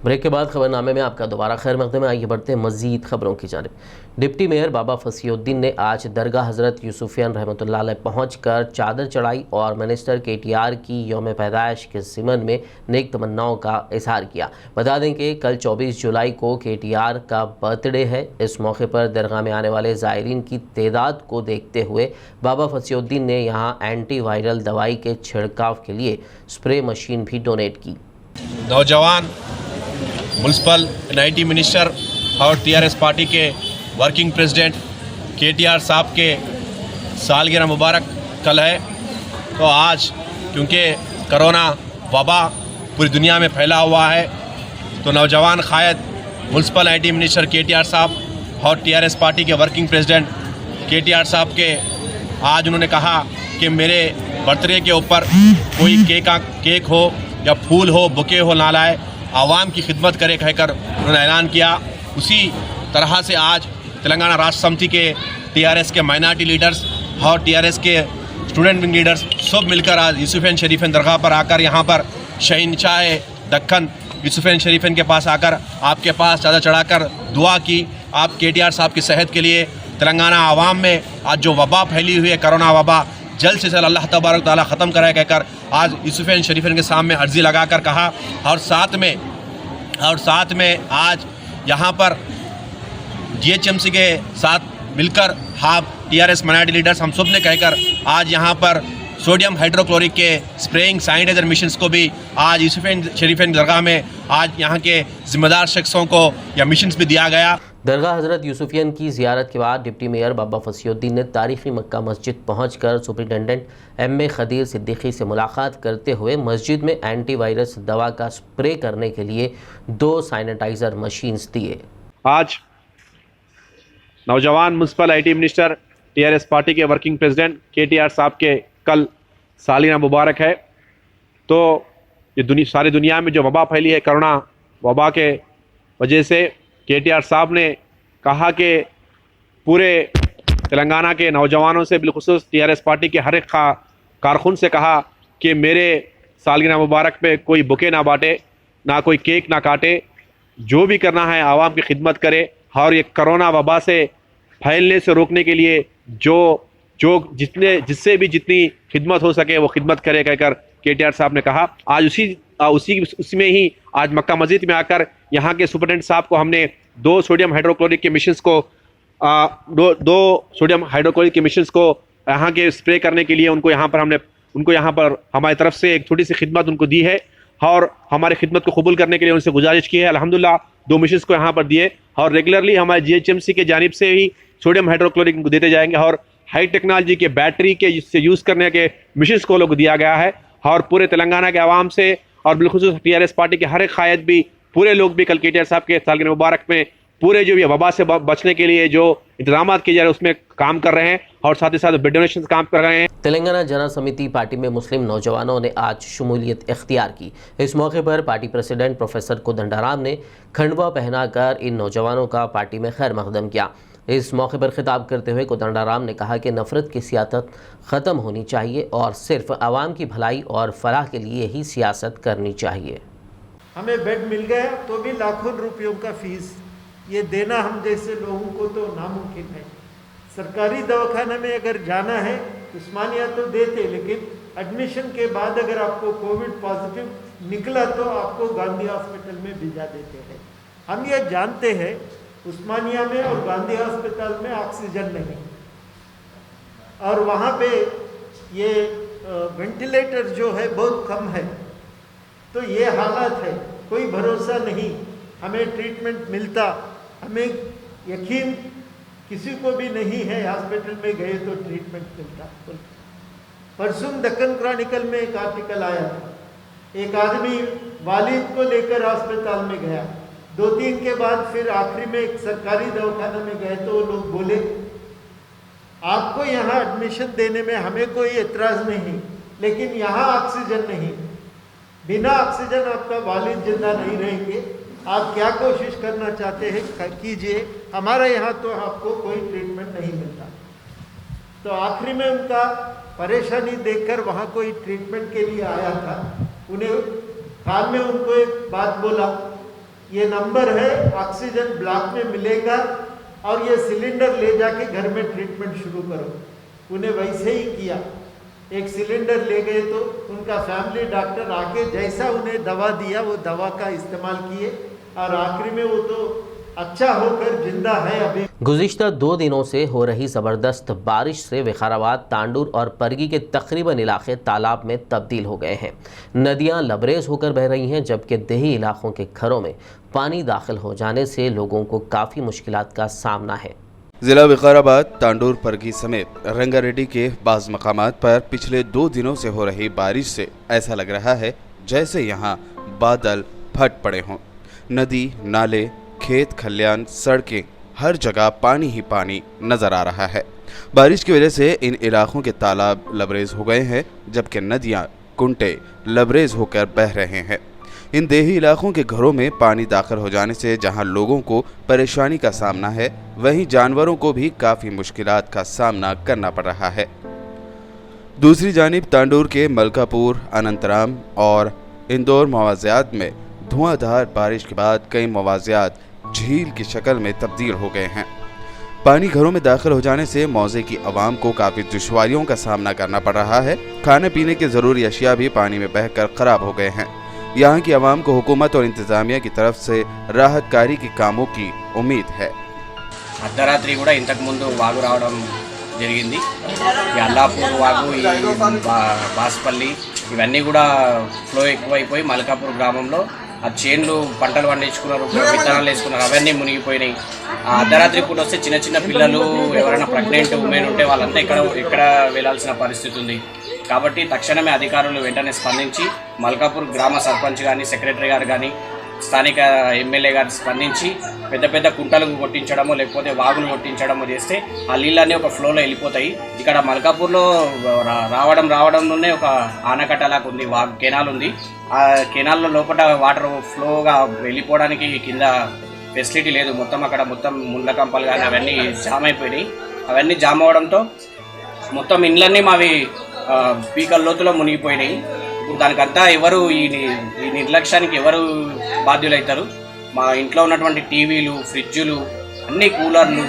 Break के बाद खबरनामे में आपका दोबारा खैर मकदम है। आइए बढ़ते हैं मजीद खबरों की जानिब। डिप्टी मेयर बाबा फसीउद्दीन ने आज दरगाह हज़रत यूसुफियन रहमतुल्लाह अलैह पहुंचकर चादर चढ़ाई और मिनिस्टर KTR की यौम पैदाइश के ज़िमन में नेक तमन्नाओं का इजहार किया। बता दें कि कल 24 जुलाई को KTR का बर्थडे है। इस मौके पर दरगाह में आने वाले ज़ायरीन की तादाद को देखते हुए बाबा फसीउद्दीन ने यहाँ एंटी वायरल दवाई के छिड़काव के लिए स्प्रे मशीन भी डोनेट की। नौजवान म्यूनसिपल NIT मिनिस्टर और TRS पार्टी के वर्किंग प्रेसिडेंट KTR साहब के सालगिरह मुबारक कल है। तो आज क्योंकि कोरोना वबा पूरी दुनिया में फैला हुआ है, तो नौजवान क़ायद म्यूनसिपल NIT मिनिस्टर KTR साहब और TRS पार्टी के वर्किंग प्रेसिडेंट KTR साहब के आज उन्होंने कहा कि मेरे बर्थडे के ऊपर कोई केक हो या फूल हो, बुके हो ना लाए, आवाम की खिदमत करे कहकर उन्होंने ऐलान किया। उसी तरह से आज तेलंगाना राष्ट्र समिति के TRS के माइनॉरिटी लीडर्स और TRS के स्टूडेंट विंग लीडर्स सब मिलकर आज यूसुफियन शरीफन दरगाह पर आकर यहाँ पर शहंशाह दक्कन यूसुफियन शरीफन के पास आकर आपके पास चादर चढ़ाकर दुआ की। आप KTR साहब की सेहत के लिए, तेलंगाना आवाम में आज जो वबा फैली हुई है कोरोना वबा, जल्द से जल्द अल्लाह तबारक तआला ख़त्म कराए कहकर आज यूसुफियन शरीफन के सामने अर्जी लगाकर कहा। और साथ में आज यहाँ पर GHMC के साथ मिलकर आप TRS माइनॉरिटी लीडर्स हम सब ने कहकर आज यहाँ पर सोडियम हाइड्रोक्लोरिक के स्प्रेइंग सैनिटाइजर मिशंस को भी आज यूसुफियन शरीफन दरगाह में आज यहाँ के ज़िम्मेदार शख्सों को या मिशंस भी दिया गया। दरगाह हज़रत यूसुफियन की ज़ियारत के बाद डिप्टी मेयर बाबा फसीउद्दीन ने तारीख़ी मक्का मस्जिद पहुंचकर सुपरिटेंडेंट MA खदीर सिद्दीकी से मुलाकात करते हुए मस्जिद में एंटी वायरस दवा का स्प्रे करने के लिए 2 सैनिटाइज़र मशीन्स दिए। आज नौजवान municipal IT minister TRS party के वर्किंग प्रेसिडेंट KTR साहब के कल सालिना मुबारक है। तो ये सारी दुनिया में जो वबा फैली है कोरोना वबा के वजह से KTR साहब ने कहा कि पूरे तेलंगाना के नौजवानों से बिलखुसूस TRS पार्टी के हर एक कारकुन से कहा कि मेरे सालगिरह मुबारक पे कोई बुके ना बांटे, ना कोई केक ना काटे, जो भी करना है आवाम की खिदमत करे और ये कोरोना वबा से फैलने से रोकने के लिए जिससे भी जितनी खिदमत हो सके वो खिदमत करे कहकर KTR साहब ने कहा। आज उसमें ही आज मक्का मस्जिद में आकर यहाँ के सुपरिटेंडेंट साहब को हमने 2 सोडियम हाइड्रोक्लोरिक के मिशंस को दो सोडियम हाइड्रोक्लोरिक के मिशंस को यहाँ के स्प्रे करने के लिए उनको यहाँ पर हमारी तरफ से एक छोटी सी खिदमत उनको दी है और हमारी खिदमत को कबूल करने के लिए उनसे गुजारिश की है। अल्हम्दुलिल्लाह 2 मिशंस को यहाँ पर दिए और रेगुलरली हमारे GHMC के जानिब से ही सोडियम हाइड्रोक्लोरिक इनको देते जाएंगे और हाई टेक्नोलॉजी के बैटरी के से यूज़ करने के मिशंस को लोग दिया गया है। और पूरे तेलंगाना के आवाम से और बिलखुसूस TRS पार्टी के हर एक क़ायद भी पूरे लोग भी कल KTR साहब के सालगिरह मुबारक में पूरे जो ये वबा से बचने के लिए जो इंतजाम किए जा रहे हैं उसमें काम कर रहे हैं और साथ ही साथ ब्लड डोनेशन काम कर रहे हैं। तेलंगाना जन समिति पार्टी में मुस्लिम नौजवानों ने आज शमूलियत इख्तियार की। इस मौके पर पार्टी प्रेसिडेंट प्रोफेसर कोदंडाराम ने खंडवा पहनाकर इन नौजवानों का पार्टी में खैर मकदम किया। इस मौके पर खिताब करते हुए कोदंडाराम ने कहा कि नफरत की सियासत ख़त्म होनी चाहिए और सिर्फ आवाम की भलाई और फलाह के लिए ही सियासत करनी चाहिए। हमें बेड मिल गया तो भी लाखों रुपयों का फीस ये देना हम जैसे लोगों को तो नामुमकिन है। सरकारी दवाखाना में अगर जाना है उस्मानिया तो देते, लेकिन एडमिशन के बाद अगर आपको कोविड पॉजिटिव निकला तो आपको गांधी हॉस्पिटल में भेजा देते हैं। हम ये जानते हैं उस्मानिया में और गांधी हॉस्पिटल में ऑक्सीजन नहीं और वहाँ पे ये वेंटिलेटर जो है बहुत कम है। तो ये हालत है, कोई भरोसा नहीं हमें ट्रीटमेंट मिलता। हमें यकीन किसी को भी नहीं है हॉस्पिटल में गए तो ट्रीटमेंट मिलता। परसों दक्कन क्रॉनिकल में एक आर्टिकल आया, एक आदमी वालिद को लेकर अस्पताल में गया, 2-3 के बाद फिर आखिरी में एक सरकारी दवाखाना में गए तो लोग बोले आपको यहाँ एडमिशन देने में हमें कोई एतराज़ नहीं, लेकिन यहाँ ऑक्सीजन नहीं, बिना ऑक्सीजन आपका वालिद जिंदा नहीं रहेंगे। आप क्या कोशिश करना चाहते हैं कीजिए, हमारे यहाँ तो आपको कोई ट्रीटमेंट नहीं मिलता। तो आखिरी में उनका परेशानी देखकर वहाँ कोई ट्रीटमेंट के लिए आया था, उन्हें हाल में उनको एक बात बोला ये नंबर है, ऑक्सीजन ब्लॉक में मिलेगा और ये सिलेंडर ले जाके घर में ट्रीटमेंट शुरू करो। उन्हें वैसे ही किया, एक सिलेंडर ले गए तो उनका फैमिली डॉक्टर आके जैसा उन्हें दवा दिया वो दवा का इस्तेमाल किए और आखिरी में वो तो अच्छा होकर जिंदा है अभी। गुज़िश्ता 2 दिनों से हो रही ज़बरदस्त बारिश से विकाराबाद, तांडूर और परगी के तकरीबन इलाके तालाब में तब्दील हो गए हैं। नदियां लबरेज होकर बह रही हैं, जबकि देही इलाकों के घरों में पानी दाखिल हो जाने से लोगों को काफ़ी मुश्किलात का सामना है। जिला विकाराबाद, तांडूर, परगी समेत रंगारेड्डी के बाज़ मकामात पर पिछले 2 दिनों से हो रही बारिश से ऐसा लग रहा है जैसे यहाँ बादल फट पड़े हों। नदी, नाले, खेत खलियान, सड़कें, हर जगह पानी ही पानी नजर आ रहा है। बारिश की वजह से इन इलाकों के तालाब लबरेज हो गए हैं, जबकि नदियां, कुंटे लबरेज होकर बह रहे हैं। इन देही इलाकों के घरों में पानी दाखिल हो जाने से जहां लोगों को परेशानी का सामना है, वहीं जानवरों को भी काफ़ी मुश्किलात का सामना करना पड़ रहा है। दूसरी जानिब तांडूर के मलकापुर, अनंतराम और इंदौर मवाज़ियात में धुआंधार बारिश के बाद कई मवाज़ियात झील की शक्ल में तब्दील हो गए हैं। पानी घरों में दाखिल हो जाने से मौजे की आवाम को काफ़ी दुश्वारियों का सामना करना पड़ रहा है। खाने पीने के ज़रूरी अशिया भी पानी में बहकर ख़राब हो गए हैं। यहाँ की आवाम को हुकूमत और इंतज़ामिया की तरफ से राहतकारी के कामों की उम्मीद है। అర్ధరాత్రి కూడా ఇంతకు ముందు వాగు రావడం జరిగింది। ఈ అల్లాపూర్ వాగు, ఈ బాస్పల్లి ఇవన్నీ కూడా ఫ్లో ఎక్కువైపోయి మల్కాపూర్ గ్రామంలో ఆ చేన్లు పంటలు పండించుకున్నారు, విత్తనాలు వేసుకున్నారు, అవన్నీ మునిగిపోయినాయి। ఆ అర్ధరాత్రి పూట వస్తే చిన్న చిన్న పిల్లలు, ఎవరైనా ప్రెగ్నెంట్ ఉమెన్ ఉంటే వాళ్ళంతా ఇక్కడ వెళ్ళాల్సిన పరిస్థితి ఉంది। కాబట్టి తక్షణమే అధికారులు వెంటనే స్పందించి మల్కాపూర్ గ్రామ సర్పంచ్ కానీ, సెక్రటరీ గారు కానీ, స్థానిక ఎమ్మెల్యే గారు స్పందించి పెద్ద పెద్ద కుంటలు కొట్టించడమో లేకపోతే వాగులు కొట్టించడమో చేస్తే ఆ నీళ్ళన్నీ ఒక ఫ్లోలో వెళ్ళిపోతాయి। ఇక్కడ మల్కాపూర్లో రావడంలోనే ఒక ఆనకట్టలాగా ఉంది, కెనాల్ ఉంది। ఆ కెనాల్లో లోపల వాటర్ ఫ్లోగా వెళ్ళిపోవడానికి కింద ఫెసిలిటీ లేదు। మొత్తం ముళ్ళ కంపలు కానీ అవన్నీ జామ్ అయిపోయినాయి। అవన్నీ జామ్ అవ్వడంతో మొత్తం ఇండ్లన్నీ మావి పీకల లోతులో మునిగిపోయినాయి। ఇప్పుడు దానికంతా ఎవరు ఈ నిర్లక్ష్యానికి ఎవరు బాధ్యులవుతారు? మా ఇంట్లో ఉన్నటువంటి టీవీలు, ఫ్రిడ్జులు, అన్ని కూలర్లు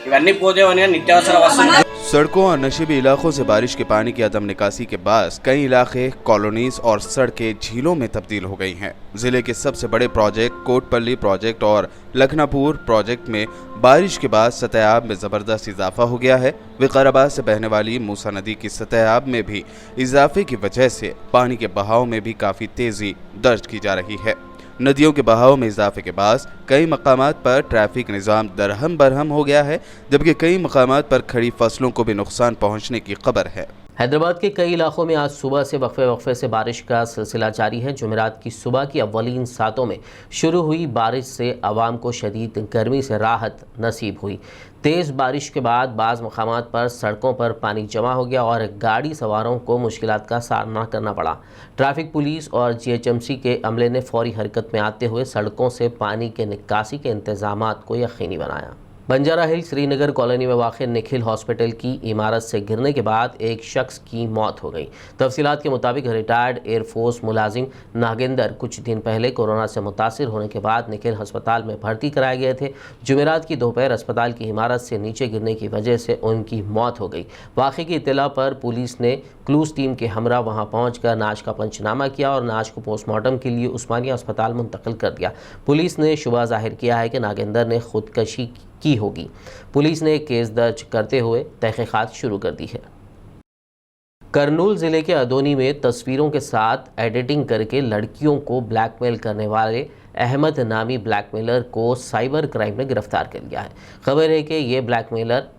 ఇవన్నీ పోతేవని నిత్యావసర వస్తువులు। सड़कों और नशीबी इलाकों से बारिश के पानी की अदम निकासी के बाद कई इलाके, कॉलोनीज और सड़कें झीलों में तब्दील हो गई हैं। जिले के सबसे बड़े प्रोजेक्ट कोटपल्ली प्रोजेक्ट और लखनापुर प्रोजेक्ट में बारिश के बाद सतह में ज़बरदस्त इजाफा हो गया है। विकाराबाद से बहने वाली मूसा नदी की सतह में भी इजाफे की वजह से पानी के बहाव में भी काफ़ी तेज़ी दर्ज की जा रही है। नदियों के बहाव में इजाफे के बाद कई मकामात पर ट्रैफिक निज़ाम दरहम बरहम हो गया है, जबकि कई मकामात पर खड़ी फसलों को भी नुकसान पहुंचने की खबर है। हैदराबाद के कई इलाकों में आज सुबह से वक्फे से बारिश का सिलसिला जारी है। जुमेरात की सुबह की अव्वलीन सातों में शुरू हुई बारिश से आवाम को शदीद गर्मी से राहत नसीब हुई। तेज़ बारिश के बाद बाज़ मकामात पर सड़कों पर पानी जमा हो गया और गाड़ी सवारों को मुश्किलात का सामना करना पड़ा। ट्रैफिक पुलिस और GHMC के अमले ने फौरी हरकत में आते हुए सड़कों से पानी के निकासी के इंतज़ामात को यकीनी बनाया। बंजारा हिल श्रीनगर कॉलोनी में वाक़ निखिल हॉस्पिटल की इमारत से गिरने के बाद एक शख्स की मौत हो गई। तफसीलात के मुताबिक रिटायर्ड एयरफोर्स मुलाजिम नागेंदर कुछ दिन पहले कोरोना से मुतासिर होने के बाद निखिल अस्पताल में भर्ती कराए गए थे। जुमेरात की दोपहर अस्पताल की इमारत से नीचे गिरने की वजह से उनकी मौत हो गई। वाक़े की इत्तला पर पुलिस ने क्लूज टीम के हमरा वहां पहुंचकर नाश का पंचनामा किया और नाश को पोस्टमार्टम के लिए उस्मानिया अस्पताल मुंतकिल कर दिया। पुलिस ने शुबा जाहिर किया है कि नागेंदर ने खुदकशी की होगी। पुलिस ने केस दर्ज करते हुए तहकीकात शुरू कर दी है। करनूल ज़िले के अदोनी में तस्वीरों के साथ एडिटिंग करके लड़कियों को ब्लैकमेल करने वाले अहमद नामी ब्लैकमेलर को साइबर क्राइम ने गिरफ्तार कर लिया है। खबर है कि ये ब्लैकमेलर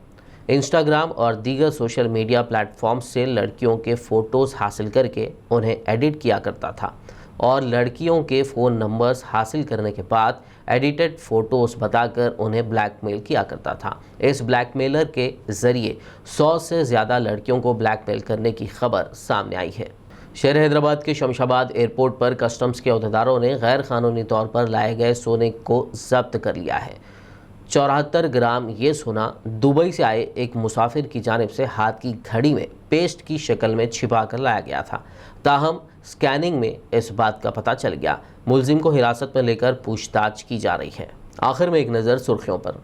इंस्टाग्राम और दीगर सोशल मीडिया प्लेटफॉर्म से लड़कियों के फ़ोटोज़ हासिल करके उन्हें एडिट किया करता था और लड़कियों के फ़ोन नंबर्स हासिल करने के बाद एडिटेड फ़ोटोज़ बताकर उन्हें ब्लैकमेल किया करता था। इस ब्लैकमेलर के ज़रिए 100 से ज़्यादा लड़कियों को ब्लैकमेल करने की खबर सामने आई है। शहर हैदराबाद के शमशाबाद एयरपोर्ट पर कस्टम्स के अहदेदारों ने गैर कानूनी तौर पर लाए गए सोने को जब्त कर लिया है। 74 ग्राम ये सोना दुबई से आए एक मुसाफिर की जानिब से हाथ की घड़ी में पेस्ट की शक्ल में छिपा कर लाया गया था। ताहम स्कैनिंग में इस बात का पता चल गया। मुलजिम को हिरासत में लेकर पूछताछ की जा रही है। आखिर में एक नज़र सुर्खियों पर।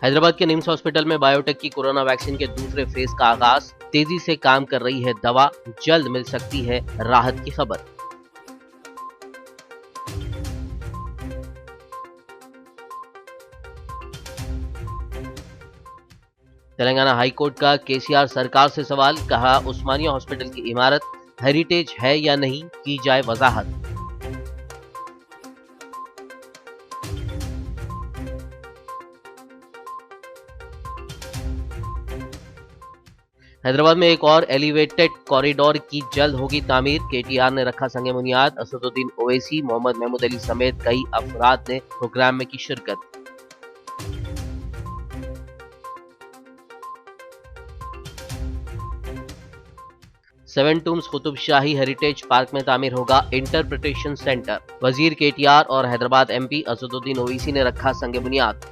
हैदराबाद के निम्स हॉस्पिटल में बायोटेक की कोरोना वैक्सीन के दूसरे फेज का आगाज। तेजी से काम कर रही है दवा, जल्द मिल सकती है राहत की खबर। तेलंगाना हाईकोर्ट का केसीआर सरकार से सवाल, कहा उस्मानिया हॉस्पिटल की इमारत हेरिटेज है या नहीं, की जाए वजाहत। हैदराबाद में एक और एलिवेटेड कॉरिडोर की जल्द होगी तामीर। केटीआर ने रखा संगे बुनियाद। असदुद्दीन ओवैसी, मोहम्मद महमूद अली समेत कई अफराद ने प्रोग्राम में की शिरकत। सेवन टूम्स कुतुब शाही हेरिटेज पार्क में तामीर होगा इंटरप्रिटेशन सेंटर। वजीर केटीआर और हैदराबाद एमपी असदुद्दीन ओवैसी ने रखा संगे बुनियाद।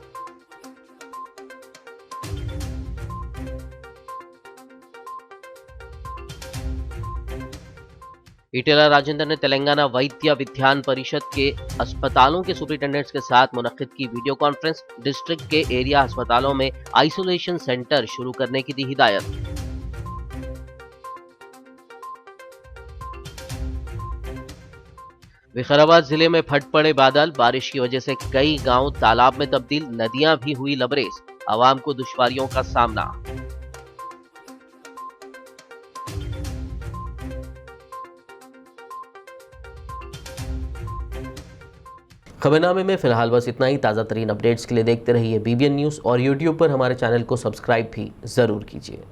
इटेला राजेंद्र ने तेलंगाना वैद्य विज्ञान परिषद के अस्पतालों के सुपरिटेंडेंट्स के साथ मुनक्किद की वीडियो कॉन्फ्रेंस। डिस्ट्रिक्ट के एरिया अस्पतालों में आइसोलेशन सेंटर शुरू करने की दी हिदायत। विकाराबाद जिले में फट पड़े बादल। बारिश की वजह से कई गांव तालाब में तब्दील, नदियां भी हुई लबरेज। आवाम को दुश्वारियों का सामना। खबरनामे में फिलहाल बस इतना ही। ताज़ा तरीन अपडेट्स के लिए देखते रहिए BBN न्यूज़ और YouTube पर हमारे चैनल को सब्सक्राइब भी ज़रूर कीजिए।